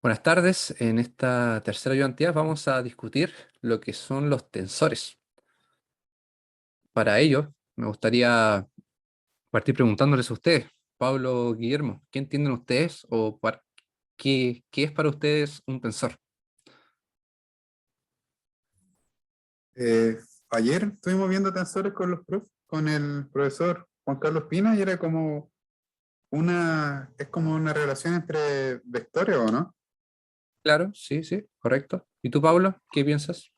Buenas tardes. En esta tercera ayudantía vamos a discutir lo que son los tensores. Para ello, me gustaría partir preguntándoles a ustedes, Pablo, Guillermo, ¿qué entienden ustedes o qué es para ustedes un tensor? Eh, Ayer estuvimos viendo tensores con el profesor Juan Carlos Pina y era como es como una relación entre vectores, ¿o no? Claro, sí, sí, correcto. ¿Y tú, Pablo, qué piensas?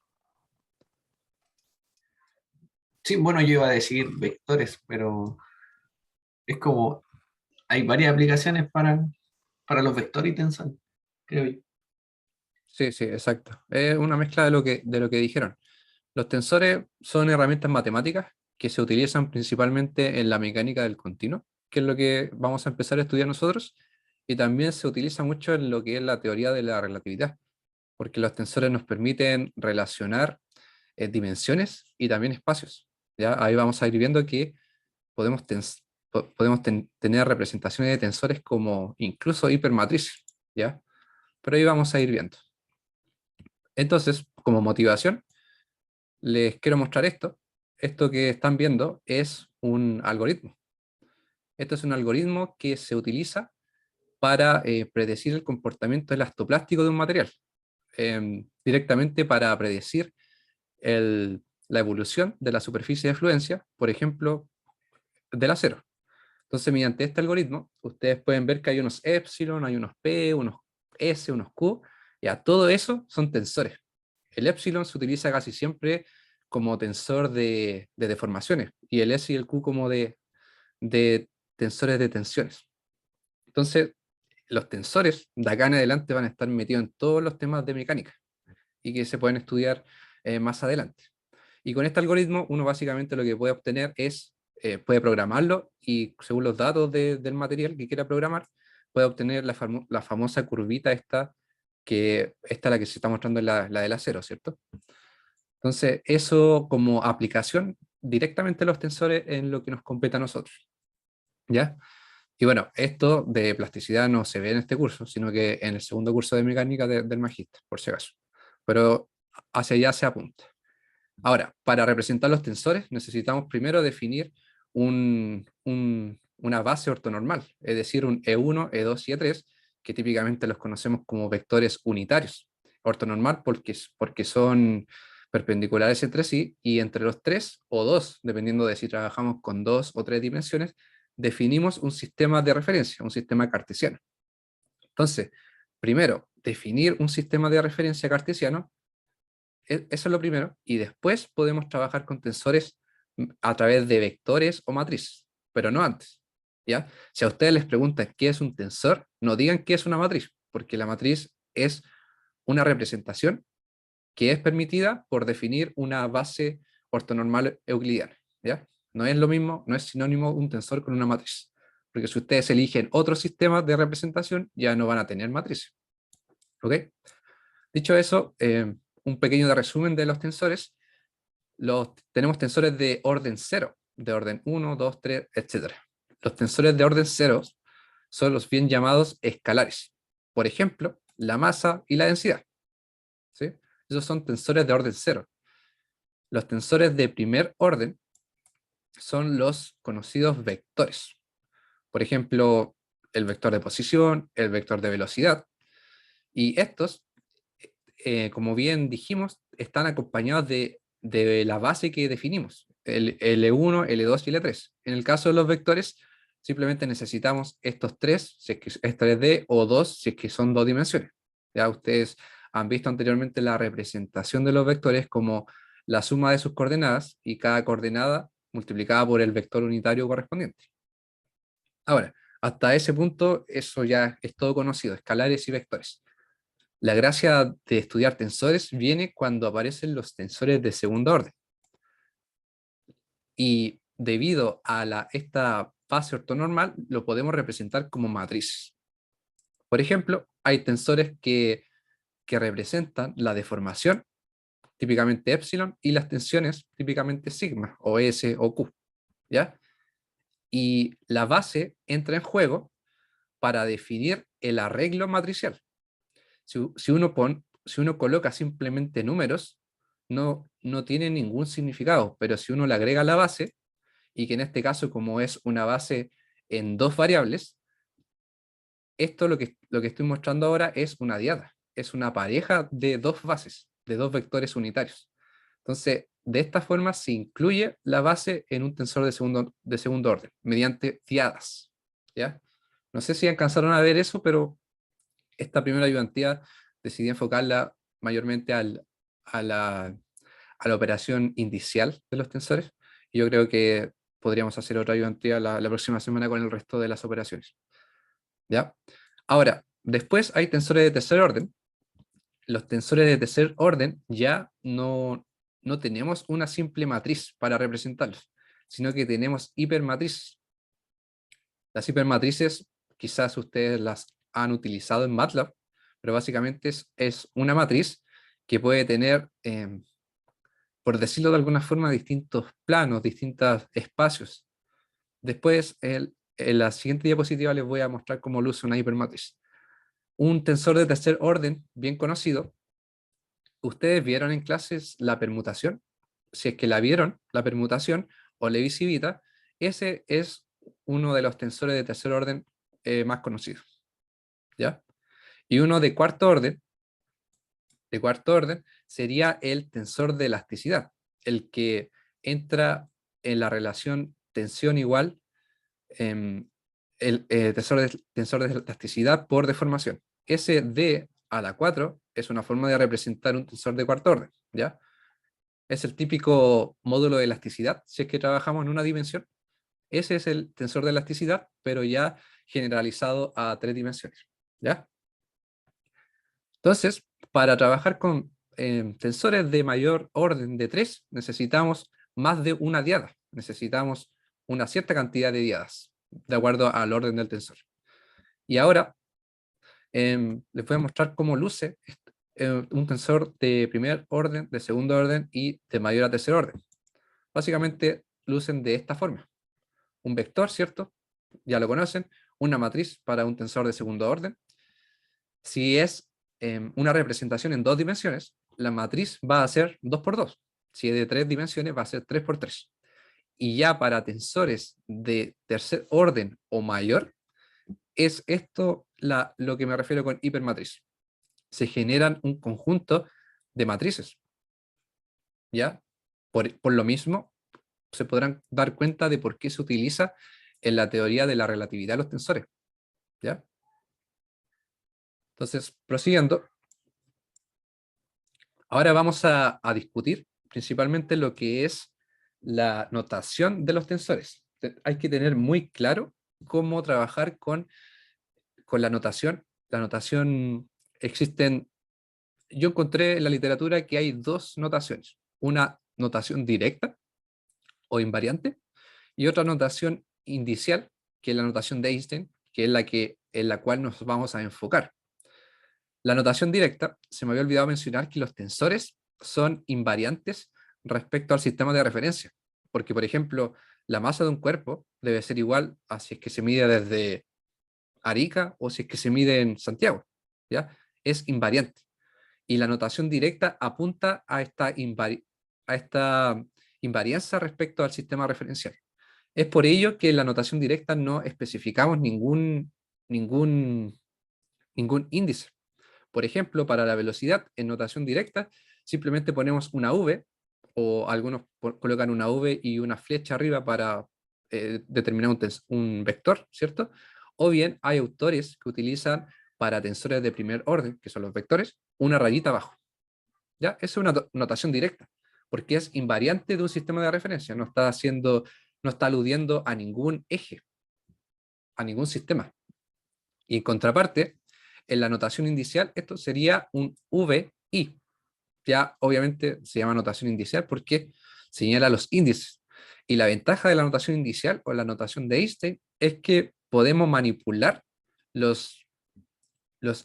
Sí, bueno, yo iba a decir vectores, pero es como, hay varias aplicaciones para los vectores y tensores, creo yo. Sí, sí, exacto. Es una mezcla de lo que dijeron. Los tensores son herramientas matemáticas que se utilizan principalmente en la mecánica del continuo, que es lo que vamos a empezar a estudiar nosotros, y también se utiliza mucho en lo que es la teoría de la relatividad, porque los tensores nos permiten relacionar dimensiones y también espacios. ¿Ya? Ahí vamos a ir viendo que podemos tener representaciones de tensores como incluso hipermatrices, ¿ya? Pero ahí vamos a ir viendo. Entonces, como motivación, les quiero mostrar esto. Esto que están viendo es un algoritmo. Esto es un algoritmo que se utiliza para predecir el comportamiento elastoplástico de un material, directamente para predecir la evolución de la superficie de fluencia, por ejemplo, del acero. Entonces, mediante este algoritmo, ustedes pueden ver que hay unos epsilon, hay unos p, unos s, unos q, y a todo eso son tensores. El epsilon se utiliza casi siempre como tensor de deformaciones, y el s y el q como de tensores de tensiones. Entonces, los tensores de acá en adelante van a estar metidos en todos los temas de mecánica y que se pueden estudiar más adelante. Y con este algoritmo, uno básicamente lo que puede obtener es, puede programarlo y según los datos del material que quiera programar, puede obtener la famosa curvita esta, que esta es la que se está mostrando en la del acero, ¿cierto? Entonces, eso como aplicación directamente los tensores en lo que nos compete a nosotros, ¿ya? Y bueno, esto de plasticidad no se ve en este curso, sino que en el segundo curso de mecánica del magíster, por si acaso. Pero hacia allá se apunta. Ahora, para representar los tensores necesitamos primero definir una base ortonormal, es decir, un E1, E2 y E3, que típicamente los conocemos como vectores unitarios. Ortonormal porque son perpendiculares entre sí y entre los tres o dos, dependiendo de si trabajamos con dos o tres dimensiones, definimos un sistema de referencia, un sistema cartesiano. Entonces, primero, definir un sistema de referencia cartesiano, eso es lo primero, y después podemos trabajar con tensores a través de vectores o matrices, pero no antes, ¿ya? Si a ustedes les preguntan qué es un tensor, no digan qué es una matriz, porque la matriz es una representación que es permitida por definir una base ortonormal euclidiana, ¿ya? No es lo mismo, no es sinónimo un tensor con una matriz, porque si ustedes eligen otro sistema de representación, ya no van a tener matrices, ¿ok? Dicho eso, un pequeño de resumen de los tensores. Tenemos tensores de orden 0, de orden 1, 2, 3, etc. Los tensores de orden 0 son los bien llamados escalares. Por ejemplo, la masa y la densidad, ¿sí? Esos son tensores de orden 0. Los tensores de primer orden son los conocidos vectores. Por ejemplo, el vector de posición, el vector de velocidad. Y estos, como bien dijimos, están acompañados de la base que definimos, el L1, L2 y L3. En el caso de los vectores, simplemente necesitamos estos tres, si es que es 3D, o dos, si es que son dos dimensiones. Ya ustedes han visto anteriormente la representación de los vectores como la suma de sus coordenadas y cada coordenada multiplicada por el vector unitario correspondiente. Ahora, hasta ese punto, eso ya es todo conocido, escalares y vectores. La gracia de estudiar tensores viene cuando aparecen los tensores de segundo orden. Y debido a esta fase ortonormal, lo podemos representar como matrices. Por ejemplo, hay tensores que representan la deformación, típicamente epsilon, y las tensiones, típicamente sigma, o S o Q. ¿Ya? Y la base entra en juego para definir el arreglo matricial. Si uno coloca simplemente números, no tiene ningún significado, pero si uno le agrega la base, y que en este caso, como es una base en dos variables, esto lo que estoy mostrando ahora es una diada, es una pareja de dos bases, de dos vectores unitarios. Entonces, de esta forma se incluye la base en un tensor de segundo orden, mediante diadas, ¿ya? No sé si alcanzaron a ver eso, pero esta primera ayudantía decidí enfocarla mayormente a la operación indicial de los tensores, y yo creo que podríamos hacer otra ayudantía la próxima semana con el resto de las operaciones, ¿ya? Ahora, después hay tensores de tercer orden. Los tensores de tercer orden ya no tenemos una simple matriz para representarlos, sino que tenemos hipermatrices. Las hipermatrices quizás ustedes las han utilizado en MATLAB, pero básicamente es una matriz que puede tener, por decirlo de alguna forma, distintos planos, distintos espacios. Después, en la siguiente diapositiva les voy a mostrar cómo luce una hipermatriz. Un tensor de tercer orden, bien conocido, ¿ustedes vieron en clases la permutación? Si es que la vieron, la permutación o la visivita, ese es uno de los tensores de tercer orden más conocidos, ¿ya? Y uno de cuarto orden, sería el tensor de elasticidad, el que entra en la relación tensión igual, el tensor de elasticidad por deformación. Ese D a la 4 es una forma de representar un tensor de cuarto orden, ¿ya? Es el típico módulo de elasticidad, si es que trabajamos en una dimensión. Ese es el tensor de elasticidad, pero ya generalizado a 3 dimensiones, ¿ya? Entonces, para trabajar con tensores de mayor orden de 3, necesitamos más de una diada. Necesitamos una cierta cantidad de diadas, de acuerdo al orden del tensor. Y ahora les voy a mostrar cómo luce un tensor de primer orden, de segundo orden y de mayor a tercer orden. Básicamente lucen de esta forma. Un vector, ¿cierto? Ya lo conocen. Una matriz para un tensor de segundo orden. Si es una representación en dos dimensiones, la matriz va a ser 2 por 2. Si es de 3 dimensiones, va a ser 3 por 3. Y ya para tensores de tercer orden o mayor, es esto lo que me refiero con hipermatriz. Se generan un conjunto de matrices, ¿ya? Por lo mismo, se podrán dar cuenta de por qué se utiliza en la teoría de la relatividad de los tensores, ¿ya? Entonces, prosiguiendo, ahora vamos a discutir principalmente lo que es la notación de los tensores. Hay que tener muy claro cómo trabajar con la notación. La notación, existen, yo encontré en la literatura que hay dos notaciones. Una notación directa o invariante y otra notación indicial, que es la notación de Einstein, que es en la cual nos vamos a enfocar. La notación directa, se me había olvidado mencionar que los tensores son invariantes respecto al sistema de referencia, porque por ejemplo, la masa de un cuerpo debe ser igual a si es que se mide desde Arica o si es que se mide en Santiago, ¿ya? Es invariante. Y la notación directa apunta a esta invarianza respecto al sistema referencial. Es por ello que en la notación directa no especificamos ningún índice. Por ejemplo, para la velocidad en notación directa, simplemente ponemos una V, o algunos colocan una V y una flecha arriba para determinar un vector, ¿cierto? O bien hay autores que utilizan para tensores de primer orden, que son los vectores, una rayita abajo. ¿Ya? Esa es una notación directa, porque es invariante de un sistema de referencia, no está aludiendo a ningún eje, a ningún sistema. Y en contraparte, en la notación indicial, esto sería un VI. Ya obviamente se llama notación indicial porque señala los índices. Y la ventaja de la notación indicial o la notación de Einstein es que podemos manipular los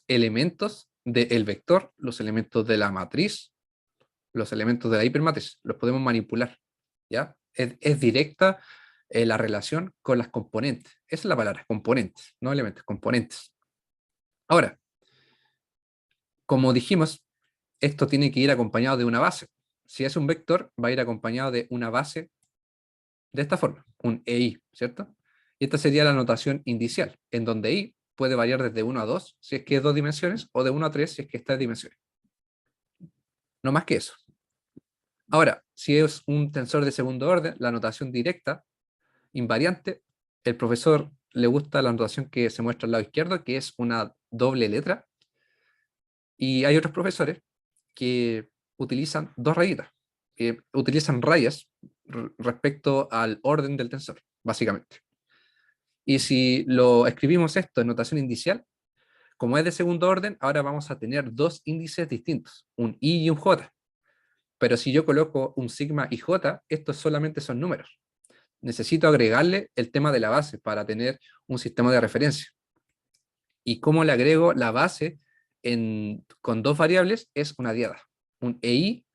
elementos del vector, los elementos de la matriz, los elementos de la hipermatriz, los podemos manipular. ¿Ya? Es directa la relación con las componentes. Esa es la palabra, componentes, no elementos, componentes. Ahora, Como dijimos, esto tiene que ir acompañado de una base. Si es un vector, va a ir acompañado de una base de esta forma, un EI, ¿cierto? Y esta sería la notación indicial, en donde I puede variar desde 1 a 2, si es que es 2 dimensiones, o de 1 a 3, si es que es 3 dimensiones. No más que eso. Ahora, si es un tensor de segundo orden, la notación directa, invariante, el profesor le gusta la notación que se muestra al lado izquierdo, que es una doble letra, y hay otros profesores que utilizan dos rayitas, que utilizan rayas respecto al orden del tensor, básicamente. Y si lo escribimos esto en notación indicial, como es de segundo orden, ahora vamos a tener dos índices distintos, un I y un J. Pero si yo coloco un sigma y J, estos solamente son números. Necesito agregarle el tema de la base para tener un sistema de referencia. ¿Y cómo le agrego la base con dos variables? Es una diada. Un EI,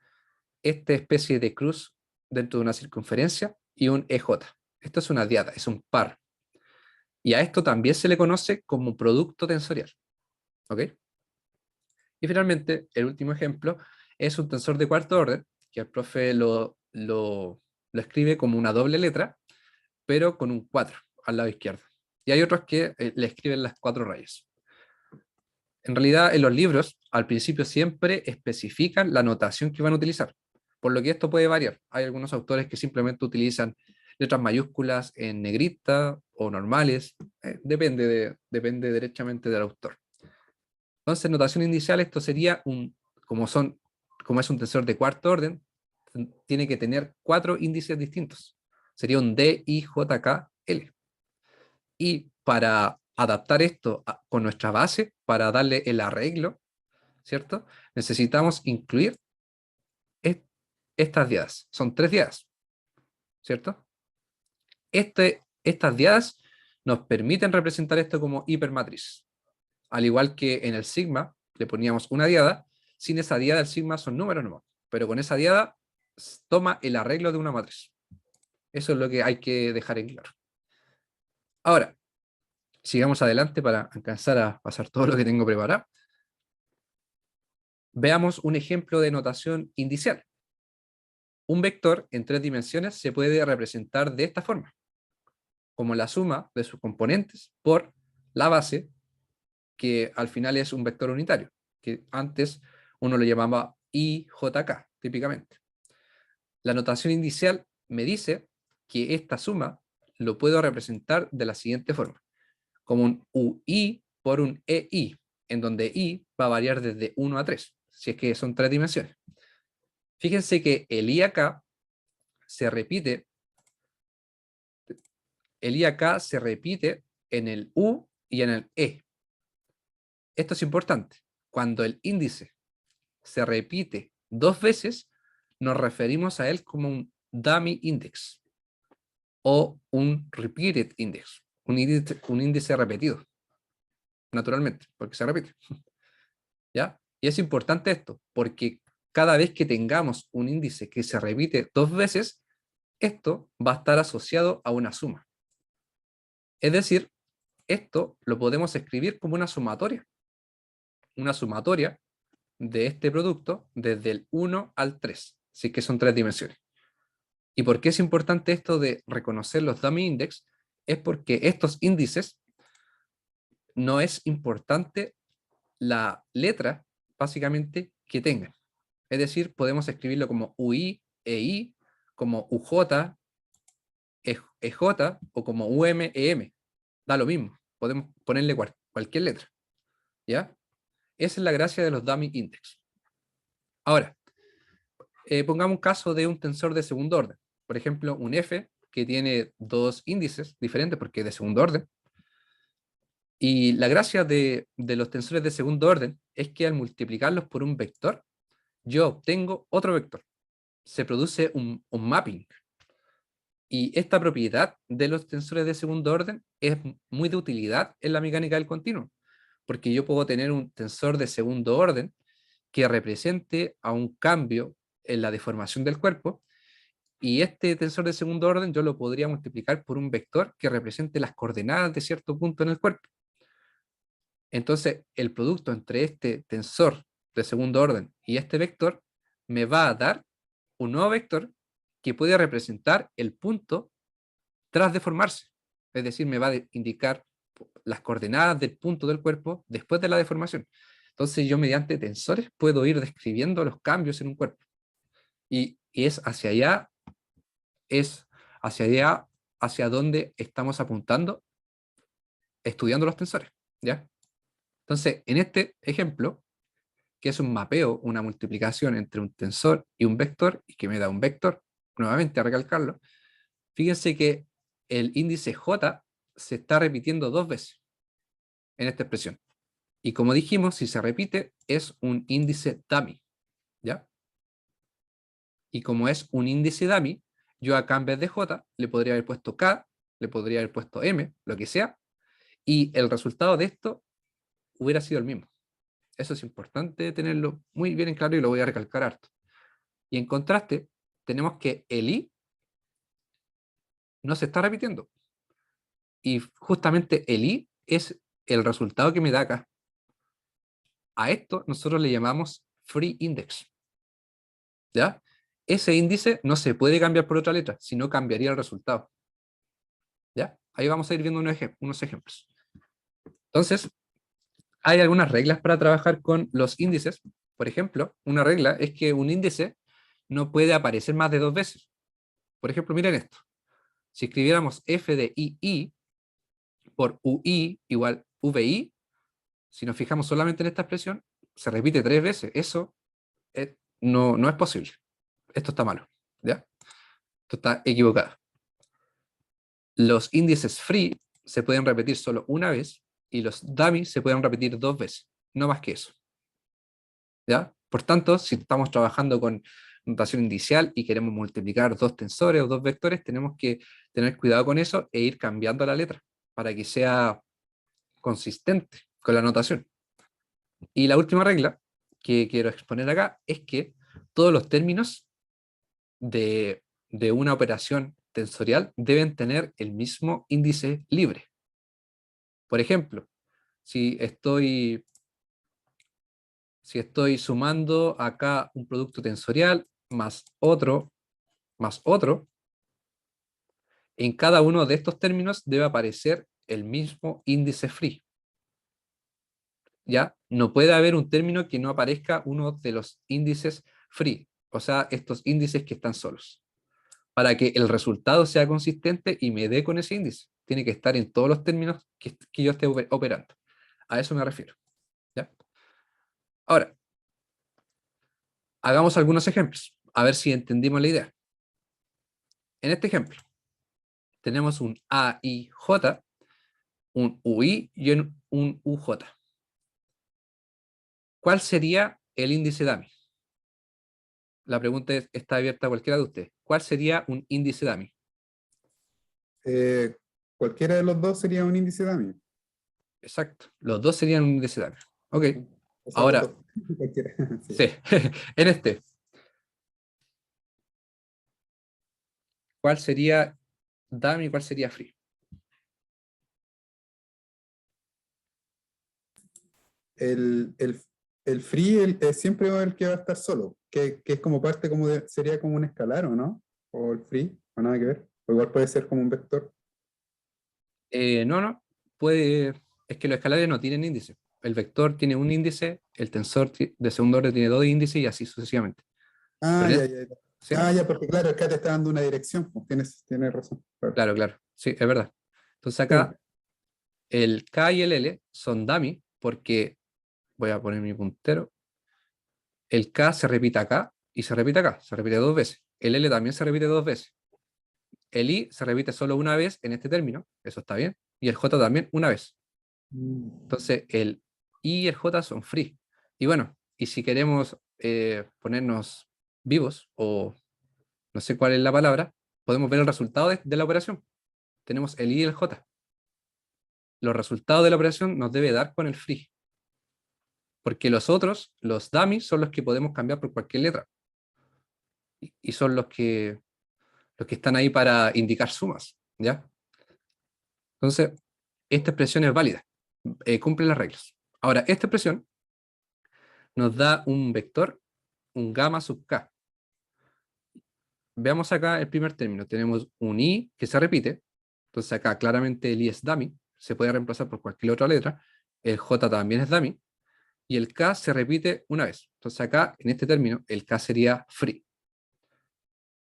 esta especie de cruz dentro de una circunferencia, y un EJ. Esto es una diada, es un par. Y a esto también se le conoce como producto tensorial. ¿Ok? Y finalmente, el último ejemplo es un tensor de cuarto orden, que el profe lo escribe como una doble letra, pero con un 4 al lado izquierdo. Y hay otros que le escriben las 4 rayas. En realidad, en los libros, al principio siempre especifican la notación que van a utilizar, por lo que esto puede variar. Hay algunos autores que simplemente utilizan letras mayúsculas en negrita o normales, depende derechamente del autor. Entonces, notación inicial, esto sería como es un tensor de cuarto orden, tiene que tener 4 índices distintos. Sería un D, I, J, K, L. Y para adaptar esto con nuestra base, para darle el arreglo, ¿cierto? Necesitamos incluir estas diadas. Son 3 diadas, ¿cierto? Estas diadas nos permiten representar esto como hipermatriz. Al igual que en el sigma, le poníamos una diada, sin esa diada el sigma son números nomás, pero con esa diada toma el arreglo de una matriz. Eso es lo que hay que dejar en claro. Ahora, sigamos adelante para alcanzar a pasar todo lo que tengo preparado. Veamos un ejemplo de notación indicial. Un vector en 3 dimensiones se puede representar de esta forma, como la suma de sus componentes por la base, que al final es un vector unitario, que antes uno lo llamaba IJK, típicamente. La notación indicial me dice que esta suma lo puedo representar de la siguiente forma, como un UI por un EI, en donde I va a variar desde 1 a 3, si es que son 3 dimensiones. Fíjense que el I acá se repite, en el U y en el E. Esto es importante. Cuando el índice se repite 2 veces, nos referimos a él como un dummy index o un repeated index, un índice repetido, naturalmente, porque se repite. ¿Ya? Y es importante esto, porque cada vez que tengamos un índice que se repite 2 veces, esto va a estar asociado a una suma. Es decir, esto lo podemos escribir como una sumatoria de este producto desde el 1 al 3, si es que son 3 dimensiones. ¿Y por qué es importante esto de reconocer los dummy index? Es porque estos índices no es importante la letra, básicamente, que tengan. Es decir, podemos escribirlo como UI, EI, como UJ, EJ o como UM, EM. Da lo mismo. Podemos ponerle cualquier letra. ¿Ya? Esa es la gracia de los dummy index. Ahora, pongamos un caso de un tensor de segundo orden. Por ejemplo, un F que tiene 2 índices diferentes porque es de segundo orden. Y la gracia de los tensores de segundo orden es que al multiplicarlos por un vector, yo obtengo otro vector. Se produce un mapping. Y esta propiedad de los tensores de segundo orden es muy de utilidad en la mecánica del continuo, porque yo puedo tener un tensor de segundo orden que represente a un cambio en la deformación del cuerpo, y este tensor de segundo orden yo lo podría multiplicar por un vector que represente las coordenadas de cierto punto en el cuerpo. Entonces, el producto entre este tensor de segundo orden y este vector me va a dar un nuevo vector que puede representar el punto tras deformarse. Es decir, me va a indicar las coordenadas del punto del cuerpo después de la deformación. Entonces yo mediante tensores puedo ir describiendo los cambios en un cuerpo. Y es hacia allá hacia donde estamos apuntando estudiando los tensores. ¿Ya? Entonces, en este ejemplo, que es un mapeo, una multiplicación entre un tensor y un vector, y que me da un vector, nuevamente a recalcarlo, fíjense que el índice J se está repitiendo 2 veces en esta expresión. Y como dijimos, si se repite, es un índice dummy. ¿Ya? Y como es un índice dummy, yo acá en vez de J le podría haber puesto K, le podría haber puesto M, lo que sea, y el resultado de esto hubiera sido el mismo. Eso es importante tenerlo muy bien en claro y lo voy a recalcar harto. Y en contraste, tenemos que el I no se está repitiendo. Y justamente el I es el resultado que me da acá. A esto nosotros le llamamos free index. ¿Ya? Ese índice no se puede cambiar por otra letra, sino cambiaría el resultado. ¿Ya? Ahí vamos a ir viendo unos ejemplos. Entonces, hay algunas reglas para trabajar con los índices. Por ejemplo, una regla es que un índice no puede aparecer más de 2 veces. Por ejemplo, miren esto. Si escribiéramos f de ii por ui igual vi, si nos fijamos solamente en esta expresión, se repite 3 veces. Eso no es posible. Esto está malo. ¿Ya? Esto está equivocado. Los índices free se pueden repetir solo una vez y los dummy se pueden repetir 2 veces. No más que eso. ¿Ya? Por tanto, si estamos trabajando con notación indicial y queremos multiplicar 2 tensores o 2 vectores, tenemos que tener cuidado con eso e ir cambiando la letra para que sea consistente con la notación. Y la última regla que quiero exponer acá es que todos los términos de una operación tensorial deben tener el mismo índice libre. Por ejemplo, si estoy sumando acá un producto tensorial más otro, en cada uno de estos términos debe aparecer el mismo índice free. ¿Ya? No puede haber un término que no aparezca uno de los índices free, o sea, estos índices que están solos. Para que el resultado sea consistente y me dé con ese índice, tiene que estar en todos los términos que yo esté operando. A eso me refiero. ¿Ya? Ahora, hagamos algunos ejemplos, a ver si entendimos la idea. En este ejemplo, tenemos un AIJ, un UI y un UJ. ¿Cuál sería el índice dummy? La pregunta está abierta a cualquiera de ustedes. ¿Cuál sería un índice dummy? Cualquiera de los dos sería un índice dummy. Exacto, los dos serían un índice dummy. Ok, O sea, los ahora, dos. Cualquiera. Sí. sí, en este, ¿cuál sería dummy y cuál sería free? El free es siempre el que va a estar solo, que es como parte sería como un escalar, ¿o no? O el free, o nada que ver. O igual puede ser como un vector. No, es que los escalares no tienen índice. El vector tiene un índice, el tensor de segundo orden tiene 2 índices y así sucesivamente. Ah, Pero ya, ya, ya. ¿sí? Ah, ya, porque claro, acá te está dando una dirección. Pues tienes razón. Claro. Claro, sí, es verdad. Entonces Sí, acá el K y el L son dummy porque, voy a poner mi puntero, el K se repite acá y se repite acá, se repite 2 veces. El L también se repite 2 veces. El I se repite solo una vez en este término, eso está bien, y el J también una vez. Entonces el I y el J son free. Y bueno, y si queremos ponernos vivos, o no sé cuál es la palabra, podemos ver el resultado de la operación. Tenemos el I y el J. Los resultados de la operación nos debe dar con el free. Porque los otros, los dummies, son los que podemos cambiar por cualquier letra. Y son los que están ahí para indicar sumas. ¿Ya? Entonces, esta expresión es válida. Cumple las reglas. Ahora, esta expresión nos da un vector, un gamma sub k. Veamos acá el primer término. Tenemos un i que se repite. Entonces acá claramente el i es dummy. Se puede reemplazar por cualquier otra letra. El j también es dummy. Y el k se repite una vez. Entonces acá, en este término, el k sería free.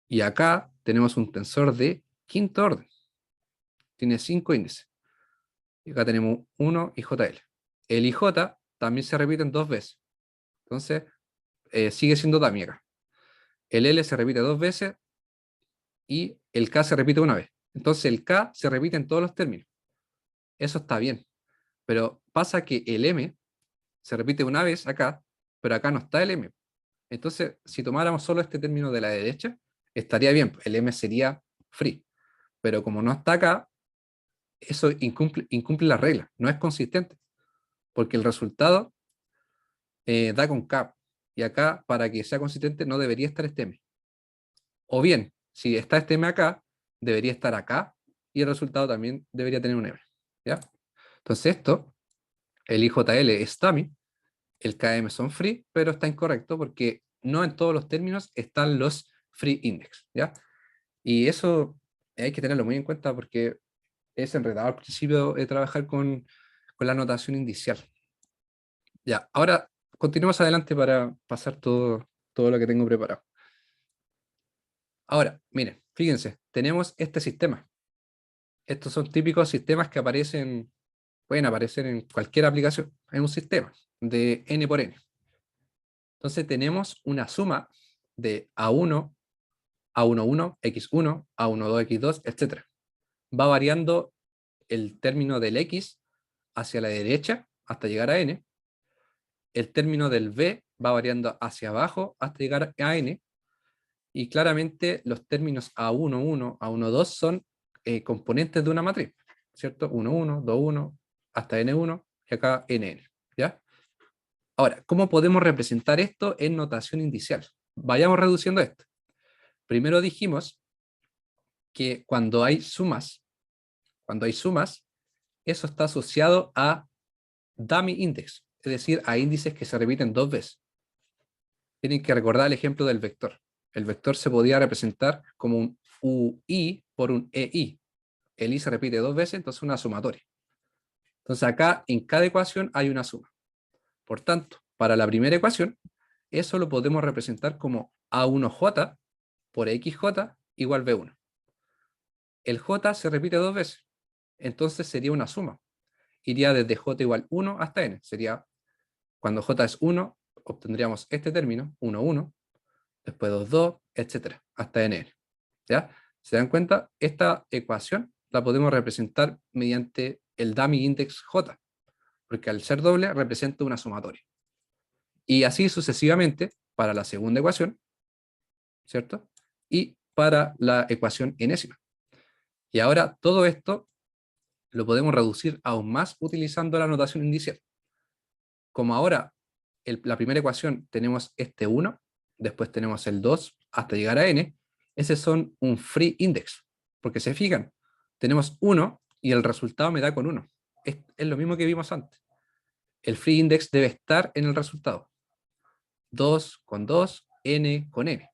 Y acá tenemos un tensor de quinto orden. Tiene 5 índices. Y acá tenemos 1 y JL. El IJ también se repiten 2 veces. Entonces, sigue siendo dummy acá. El L se repite 2 veces y el K se repite una vez. Entonces el K se repite en todos los términos. Eso está bien. Pero pasa que el M se repite una vez acá, pero acá no está el M. Entonces, si tomáramos solo este término de la derecha, estaría bien. El M sería free. Pero como no está acá, eso incumple la regla. No es consistente. Porque el resultado da con K. Y acá, para que sea consistente, no debería estar este M. O bien, si está este M acá, debería estar acá, y el resultado también debería tener un M. ¿Ya? Entonces esto, el IJL es dummy, el KM son free, pero está incorrecto porque no en todos los términos están los free index. ¿Ya? Y eso hay que tenerlo muy en cuenta porque es enredado al principio de trabajar con la notación indicial. Ya, ahora continuemos adelante para pasar todo lo que tengo preparado. Ahora, miren, fíjense, tenemos este sistema. Estos son típicos sistemas que pueden aparecer en cualquier aplicación. Es un sistema de n por n. Entonces tenemos una suma de A1, A11, X1, A12, X2, etc. Va variando el término del X hacia la derecha hasta llegar a n. El término del B va variando hacia abajo hasta llegar a n. Y claramente los términos A11, A12 son componentes de una matriz, ¿cierto? 1, 1, 2, 1, hasta N1 y acá NN, ¿ya? Ahora, ¿cómo podemos representar esto en notación indicial? Vayamos reduciendo esto. Primero dijimos que cuando hay sumas, eso está asociado a dummy index, es decir, a índices que se repiten 2 veces. Tienen que recordar el ejemplo del vector. El vector se podía representar como un UI por un EI. El I se repite 2 veces, entonces una sumatoria. Entonces acá en cada ecuación hay una suma. Por tanto, para la primera ecuación, eso lo podemos representar como A1J por XJ igual B1. El J se repite 2 veces, entonces sería una suma. Iría desde J igual 1 hasta N. Sería, cuando J es 1, obtendríamos este término, 1, 1, después 2, 2, etc. hasta NN. ¿Ya? ¿Se dan cuenta? Esta ecuación la podemos representar mediante el dummy index J, porque al ser doble representa una sumatoria. Y así sucesivamente para la segunda ecuación, ¿cierto? Y para la ecuación enésima. Y ahora todo esto lo podemos reducir aún más utilizando la notación indicial. Como ahora la primera ecuación tenemos este 1, después tenemos el 2 hasta llegar a n, ese son un free index, porque se fijan, tenemos 1 y el resultado me da con 1. Es lo mismo que vimos antes. El free index debe estar en el resultado. 2 con 2, n con n.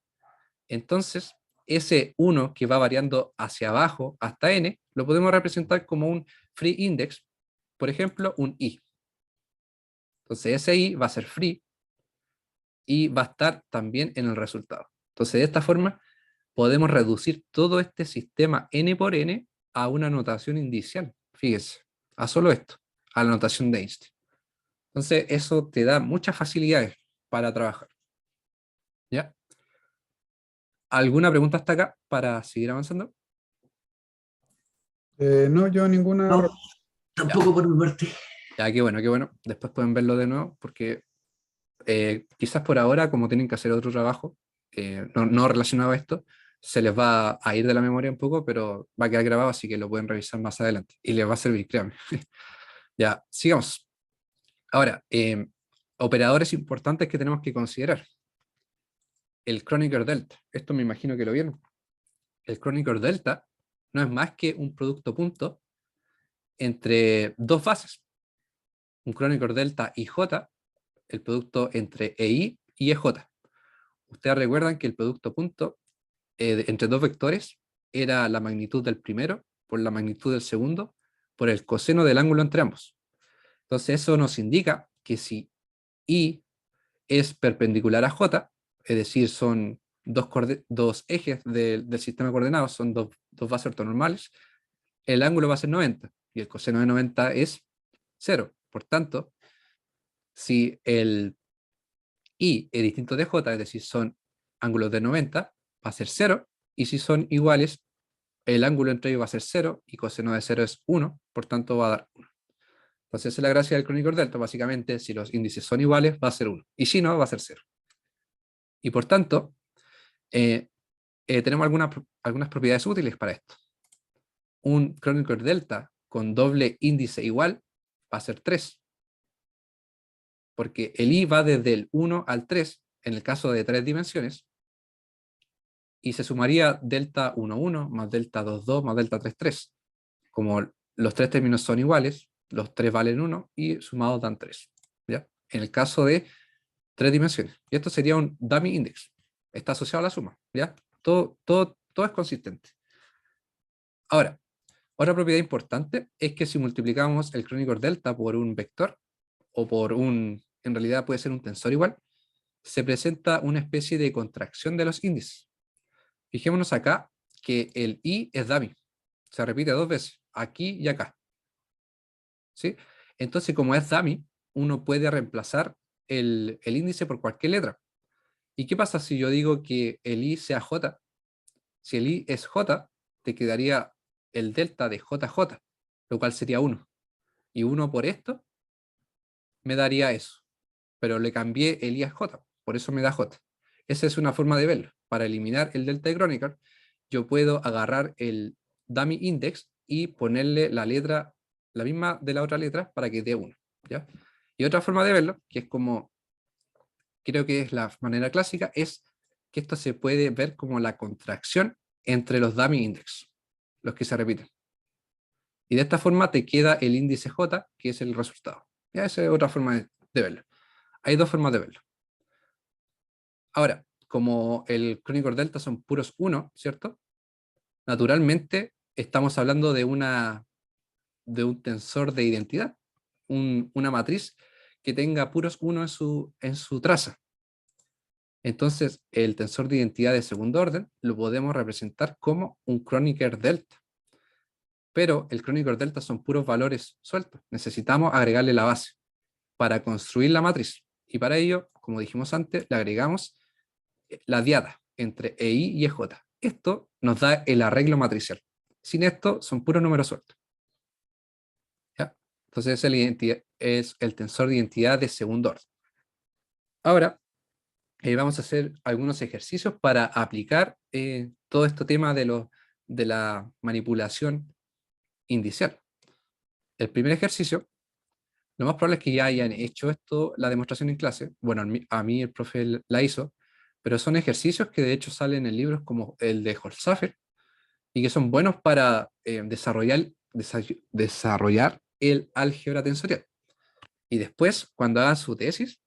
Entonces, ese 1 que va variando hacia abajo hasta n, lo podemos representar como un free index, por ejemplo, un i. Entonces ese i va a ser free y va a estar también en el resultado. Entonces de esta forma podemos reducir todo este sistema n por n a una notación indicial. Fíjese, a solo esto, a la notación de Einstein. Entonces eso te da muchas facilidades para trabajar. ¿Ya? ¿Alguna pregunta hasta acá para seguir avanzando? No, yo ninguna. No, tampoco por mi parte. Ya, qué bueno, qué bueno. Después pueden verlo de nuevo porque quizás por ahora, como tienen que hacer otro trabajo no relacionado a esto, se les va a ir de la memoria un poco, pero va a quedar grabado, así que lo pueden revisar más adelante. Y les va a servir, créanme. Ya, sigamos. Ahora, operadores importantes que tenemos que considerar. El Kronecker delta. Esto me imagino que lo vieron. El Kronecker delta no es más que un producto punto entre dos bases. Un Kronecker delta IJ el producto entre EI y EJ. Ustedes recuerdan que el producto punto entre dos vectores era la magnitud del primero por la magnitud del segundo por el coseno del ángulo entre ambos. Entonces eso nos indica que si I es perpendicular a J, es decir, son dos ejes del sistema de coordenadas, son dos bases ortonormales, el ángulo va a ser 90 y el coseno de 90 es 0. Por tanto, si el I es distinto de J, es decir, son ángulos de 90, va a ser 0, y si son iguales, el ángulo entre ellos va a ser 0 y coseno de 0 es 1, por tanto va a dar 1. Entonces esa es la gracia del crónico delta. Básicamente, si los índices son iguales, va a ser 1, y si no, va a ser 0. Y por tanto, tenemos algunas propiedades útiles para esto. Un crónico delta con doble índice igual va a ser 3, porque el I va desde el 1 al 3, en el caso de 3 dimensiones, y se sumaría delta 1, 1, más delta 2, 2, más delta 3, 3. Como los tres términos son iguales, los tres valen 1 y sumados dan 3. ¿Ya? En el caso de 3 dimensiones. Y esto sería un dummy index. Está asociado a la suma. ¿Ya? Todo es consistente. Ahora, otra propiedad importante es que si multiplicamos el Kronecker delta por un vector, o por en realidad puede ser un tensor igual, se presenta una especie de contracción de los índices. Fijémonos acá que el I es dummy. Se repite 2 veces, aquí y acá. ¿Sí? Entonces, como es dummy, uno puede reemplazar el índice por cualquier letra. ¿Y qué pasa si yo digo que el I sea J? Si el I es J, te quedaría el delta de JJ, lo cual sería 1. Y 1 por esto me daría eso. Pero le cambié el I a J, por eso me da J. Esa es una forma de verlo. Para eliminar el delta de Kronecker, yo puedo agarrar el dummy index y ponerle la letra, la misma de la otra letra, para que dé 1. ¿Ya? Y otra forma de verlo, que es como, creo que es la manera clásica, es que esto se puede ver como la contracción entre los dummy index, los que se repiten. Y de esta forma te queda el índice J, que es el resultado. ¿Ya? Esa es otra forma de verlo. Hay dos formas de verlo. Ahora, como el Kronecker delta son puros 1, ¿cierto? Naturalmente estamos hablando de un tensor de identidad, una matriz que tenga puros 1 en su traza. Entonces, el tensor de identidad de segundo orden lo podemos representar como un Kronecker delta. Pero el Kronecker delta son puros valores sueltos. Necesitamos agregarle la base para construir la matriz. Y para ello, como dijimos antes, le agregamos la diada entre EI y EJ. Esto nos da el arreglo matricial. Sin esto, son puros números sueltos. ¿Ya? Entonces, es el tensor de identidad de segundo orden. Ahora, vamos a hacer algunos ejercicios para aplicar todo este tema de la manipulación indicial. El primer ejercicio, lo más probable es que ya hayan hecho la demostración en clase. Bueno, a mí el profe la hizo, pero son ejercicios que de hecho salen en libros como el de Holzapfel y que son buenos para desarrollar el álgebra tensorial. Y después, cuando hagan su tesis,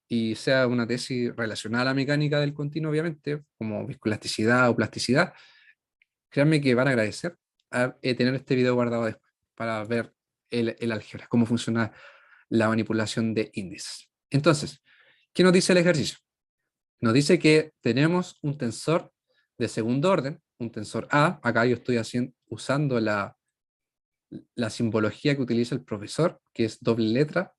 y sea una tesis relacionada a la mecánica del continuo, obviamente, como viscoelasticidad o plasticidad, créanme que van a agradecer tener este video guardado después para ver el álgebra, cómo funciona la manipulación de índices. Entonces, ¿qué nos dice el ejercicio? Nos dice que tenemos un tensor de segundo orden, un tensor A, acá yo estoy usando la simbología que utiliza el profesor, que es doble letra,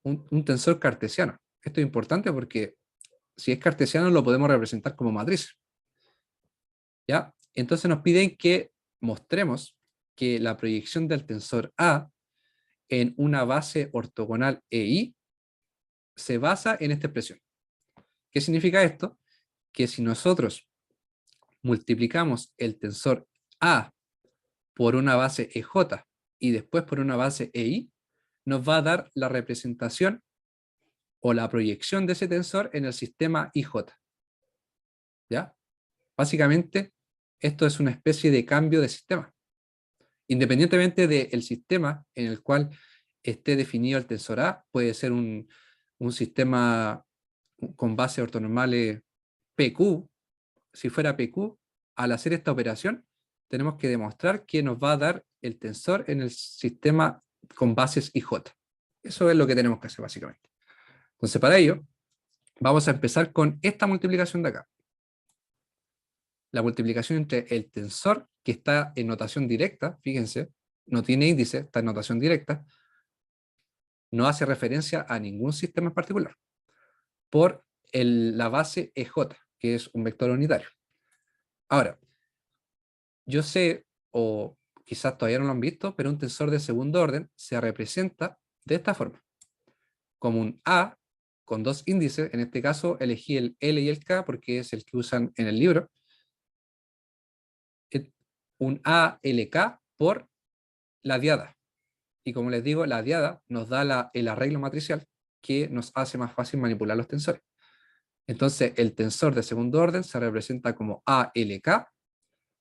un tensor cartesiano. Esto es importante porque si es cartesiano lo podemos representar como matriz. ¿Ya? Entonces nos piden que mostremos que la proyección del tensor A en una base ortogonal EI se basa en esta expresión. ¿Qué significa esto? Que si nosotros multiplicamos el tensor A por una base EJ y después por una base EI, nos va a dar la representación o la proyección de ese tensor en el sistema IJ. ¿Ya? Básicamente, esto es una especie de cambio de sistema. Independientemente del sistema en el cual esté definido el tensor A, puede ser un un sistema con bases ortonormales PQ, si fuera PQ, al hacer esta operación, tenemos que demostrar que nos va a dar el tensor en el sistema con bases IJ. Eso es lo que tenemos que hacer básicamente. Entonces, para ello, vamos a empezar con esta multiplicación de acá. La multiplicación entre el tensor, que está en notación directa, fíjense, no tiene índice, está en notación directa, no hace referencia a ningún sistema en particular, por la base EJ, que es un vector unitario. Ahora, yo sé, o quizás todavía no lo han visto, pero un tensor de segundo orden se representa de esta forma, como un A con dos índices. En este caso elegí el L y el K porque es el que usan en el libro. Un ALK por la diada. Y como les digo, la diada nos da el arreglo matricial que nos hace más fácil manipular los tensores. Entonces, el tensor de segundo orden se representa como ALK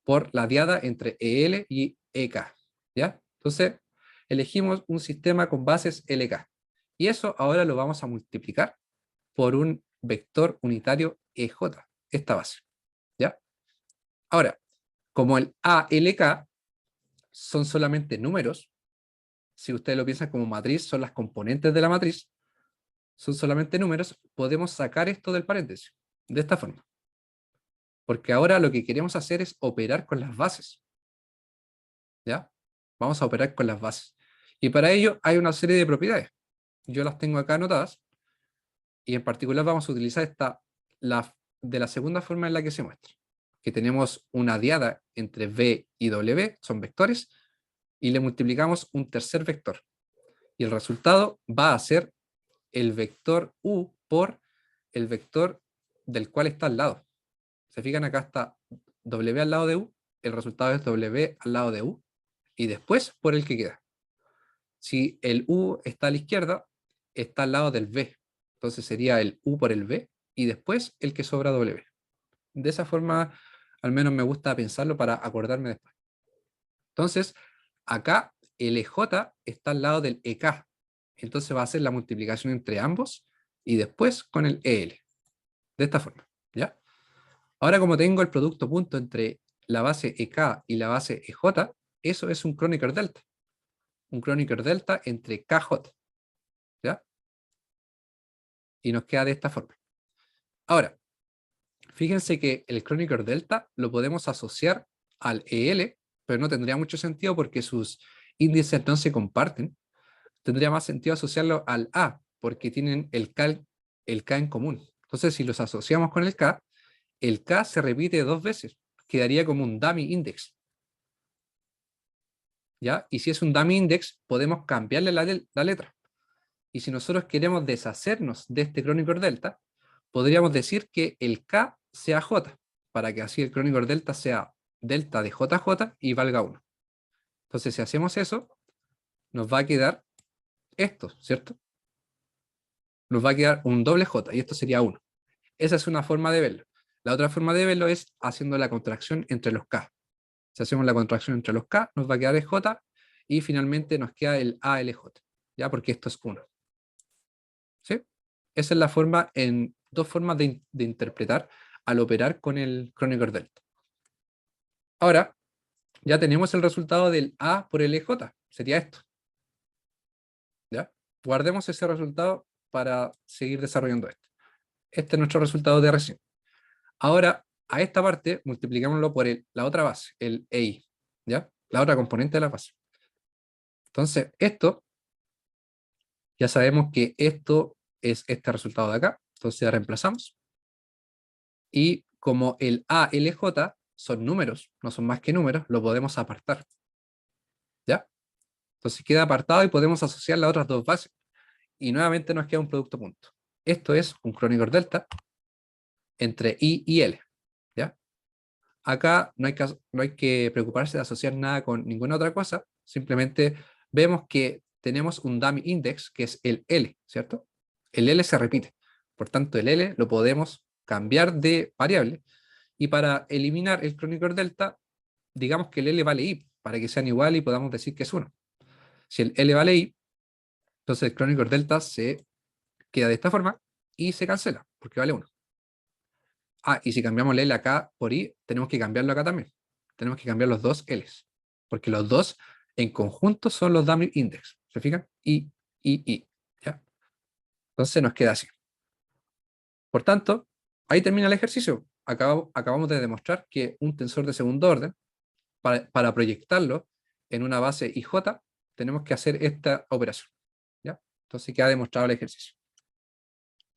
por la diada entre EL y EK. ¿Ya? Entonces, elegimos un sistema con bases LK. Y eso ahora lo vamos a multiplicar por un vector unitario EJ, esta base. ¿Ya? Ahora, como el ALK son solamente números, si ustedes lo piensan como matriz, son las componentes de la matriz, son solamente números, podemos sacar esto del paréntesis, de esta forma. Porque ahora lo que queremos hacer es operar con las bases. ¿Ya? Vamos a operar con las bases. Y para ello hay una serie de propiedades. Yo las tengo acá anotadas, y en particular vamos a utilizar de la segunda forma en la que se muestra, que tenemos una diada entre V y W, son vectores, y le multiplicamos un tercer vector. Y el resultado va a ser el vector U por el vector del cual está al lado. Se fijan, acá está W al lado de U, el resultado es W al lado de U, y después por el que queda. Si el U está a la izquierda, está al lado del V. Entonces sería el U por el V, y después el que sobra W. De esa forma, al menos me gusta pensarlo para acordarme después. Entonces, acá el EJ está al lado del EK. Entonces va a ser la multiplicación entre ambos y después con el EL. De esta forma, ¿ya? Ahora, como tengo el producto punto entre la base EK y la base EJ, eso es un Kronecker delta. Un Kronecker delta entre KJ, ¿ya? Y nos queda de esta forma. Ahora, fíjense que el Kronecker delta lo podemos asociar al EL, pero no tendría mucho sentido porque sus índices no se comparten. Tendría más sentido asociarlo al A, porque tienen el K en común. Entonces, si los asociamos con el K se repite dos veces, quedaría como un dummy index. ¿Ya? Y si es un dummy index, podemos cambiarle la letra. Y si nosotros queremos deshacernos de este Kronecker delta, podríamos decir que el K sea J, para que así el Kronecker delta sea delta de JJ y valga 1. Entonces, si hacemos eso, nos va a quedar esto, ¿cierto? Nos va a quedar un doble J, y esto sería 1. Esa es una forma de verlo. La otra forma de verlo es haciendo la contracción entre los K. Si hacemos la contracción entre los K, nos va a quedar el J, y finalmente nos queda el ALJ, ¿ya? Porque esto es 1. ¿Sí? Esa es la forma, en dos formas de interpretar al operar con el Kronecker delta. Ahora, ya tenemos el resultado del A por el EJ, sería esto. ¿Ya? Guardemos ese resultado para seguir desarrollando esto. Este es nuestro resultado de recién. Ahora, a esta parte, multiplicámoslo por la otra base, el EI, ¿ya? La otra componente de la base. Entonces, esto, ya sabemos que esto es este resultado de acá, entonces ya reemplazamos. Y como el ALJ son números, no son más que números, lo podemos apartar. ¿Ya? Entonces queda apartado y podemos asociar las otras dos bases. Y nuevamente nos queda un producto punto. Esto es un Kronecker delta entre I y L. ¿Ya? Acá no hay que preocuparse de asociar nada con ninguna otra cosa. Simplemente vemos que tenemos un dummy index que es el L, ¿cierto? El L se repite. Por tanto, el L lo podemos cambiar de variable. Y para eliminar el Kronecker delta, digamos que el L vale I, para que sean igual y podamos decir que es 1. Si el L vale I, entonces el Kronecker delta se queda de esta forma y se cancela, porque vale 1. Ah, y si cambiamos la L acá por I, tenemos que cambiarlo acá también. Tenemos que cambiar los dos L's, porque los dos en conjunto son los dummy index. ¿Se fijan? I, ¿ya? Entonces nos queda así. Por tanto, ahí termina el ejercicio. Acabamos de demostrar que un tensor de segundo orden, para proyectarlo en una base IJ, tenemos que hacer esta operación. ¿Ya? Entonces queda demostrado el ejercicio.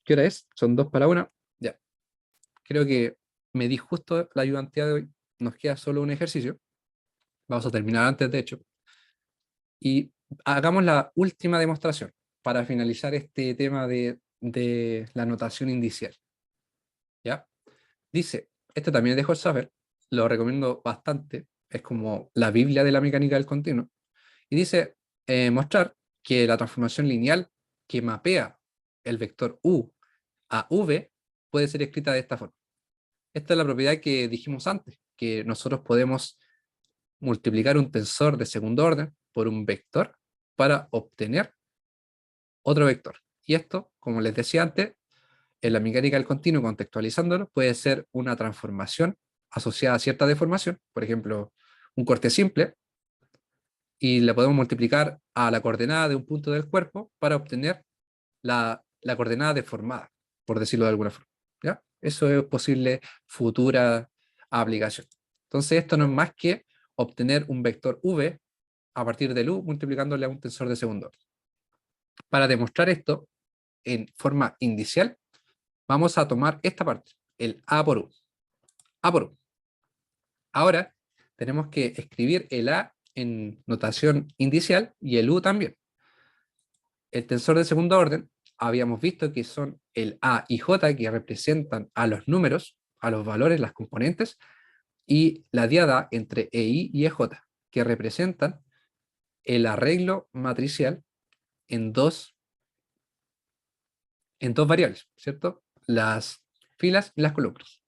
¿Qué hora es? Son 2 para 1. Ya. Creo que me di justo la ayudantía de hoy. Nos queda solo un ejercicio. Vamos a terminar antes, de hecho. Y hagamos la última demostración para finalizar este tema de la notación indicial. ¿Ya? Dice, este también dejo el saber, lo recomiendo bastante, es como la Biblia de la mecánica del continuo. Y dice, mostrar que la transformación lineal que mapea el vector U a V puede ser escrita de esta forma. Esta es la propiedad que dijimos antes, que nosotros podemos multiplicar un tensor de segundo orden por un vector para obtener otro vector. Y esto, como les decía antes, en la mecánica del continuo, contextualizándolo, puede ser una transformación asociada a cierta deformación, por ejemplo, un corte simple, y le podemos multiplicar a la coordenada de un punto del cuerpo para obtener la coordenada deformada, por decirlo de alguna forma. ¿Ya? Eso es posible futura aplicación. Entonces esto no es más que obtener un vector v a partir del u multiplicándole a un tensor de segundo orden. Para demostrar esto en forma indicial, vamos a tomar esta parte, el a por u. A por u. Ahora tenemos que escribir el a en notación indicial y el u también. El tensor de segundo orden, habíamos visto que son el a y j, que representan a los números, a los valores, las componentes, y la diada entre EI y EJ, que representan el arreglo matricial en dos variables, ¿cierto? Las filas y las columnas.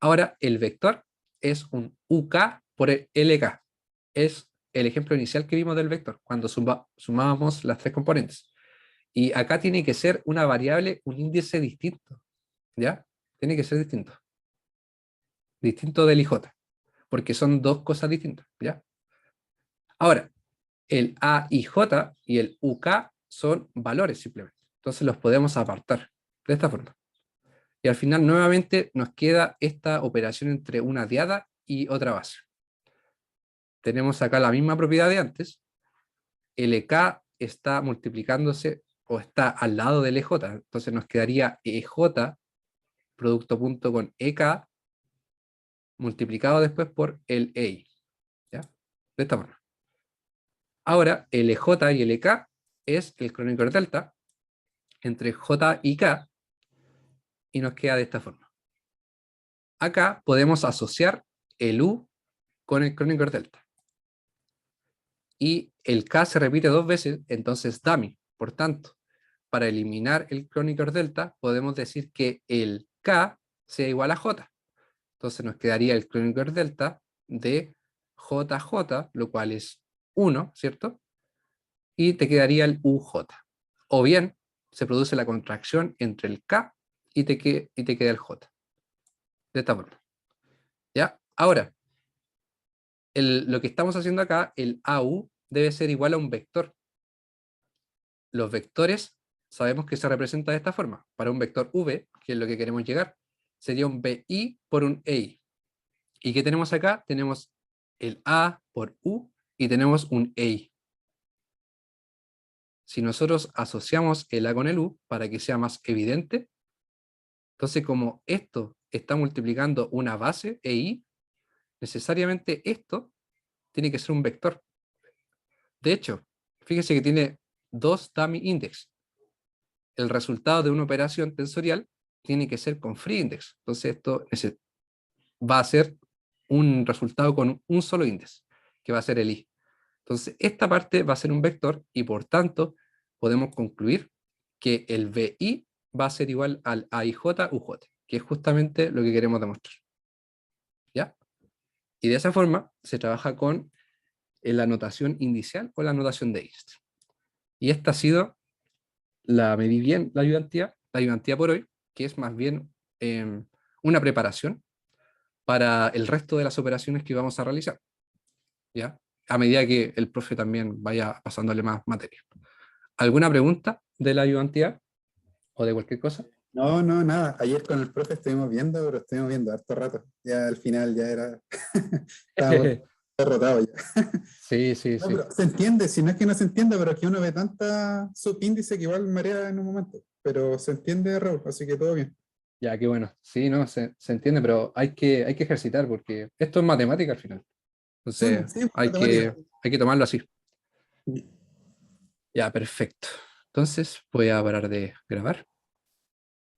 Ahora, el vector es un UK por el LK. Es el ejemplo inicial que vimos del vector, cuando sumábamos las tres componentes. Y acá tiene que ser una variable, un índice distinto, ¿ya? Tiene que ser distinto. Distinto del IJ, porque son dos cosas distintas, ¿ya? Ahora, el AIJ y el UK son valores simplemente. Entonces los podemos apartar de esta forma. Y al final nuevamente nos queda esta operación entre una diada y otra base. Tenemos acá la misma propiedad de antes. LK está multiplicándose o está al lado del EJ. Entonces nos quedaría EJ producto punto con EK multiplicado después por el EI. ¿Ya? De esta forma. Ahora, el EJ y el EK es el Kronecker delta entre J y K y nos queda de esta forma. Acá podemos asociar el U con el Kronecker delta. Y el K se repite dos veces, entonces dummy. Por tanto, para eliminar el Kronecker delta, podemos decir que el K sea igual a J. Entonces nos quedaría el Kronecker delta de JJ, lo cual es 1, ¿cierto? Y te quedaría el UJ. O bien, se produce la contracción entre el K y te queda el J. De esta forma. ¿Ya? Ahora, lo que estamos haciendo acá, el AU, debe ser igual a un vector. Los vectores sabemos que se representa de esta forma. Para un vector V, que es lo que queremos llegar, sería un BI por un EI. ¿Y qué tenemos acá? Tenemos el A por U y tenemos un EI. Si nosotros asociamos el A con el U para que sea más evidente, entonces como esto está multiplicando una base EI, necesariamente esto tiene que ser un vector. De hecho, fíjese que tiene dos dummy index. El resultado de una operación tensorial tiene que ser con free index. Entonces esto va a ser un resultado con un solo índice, que va a ser el i. Entonces esta parte va a ser un vector y por tanto podemos concluir que el vi va a ser igual al aij uj, que es justamente lo que queremos demostrar. ¿Ya? Y de esa forma se trabaja con la notación indicial o la notación de Dijkstra. Y esta ha sido la medí bien, la ayudantía por hoy, que es más bien una preparación para el resto de las operaciones que vamos a realizar, ¿ya? A medida que el profe también vaya pasándole más materia. ¿Alguna pregunta de la ayudantía o de cualquier cosa? No, no, nada. Ayer con el profe estuvimos viendo, pero estuvimos viendo harto rato. Ya al final ya era. Estábamos derrotados ya. Sí, sí, No, sí. pero se entiende, si no es que no se entienda, pero es que uno ve tanta subíndice que igual marea en un momento. Pero se entiende, Raúl, así que todo bien. Ya, qué bueno. Sí, no, se entiende, pero hay que ejercitar porque esto es matemática al final. Sí, Entonces sí, matemática. hay que tomarlo así. Ya, perfecto. Entonces voy a parar de grabar.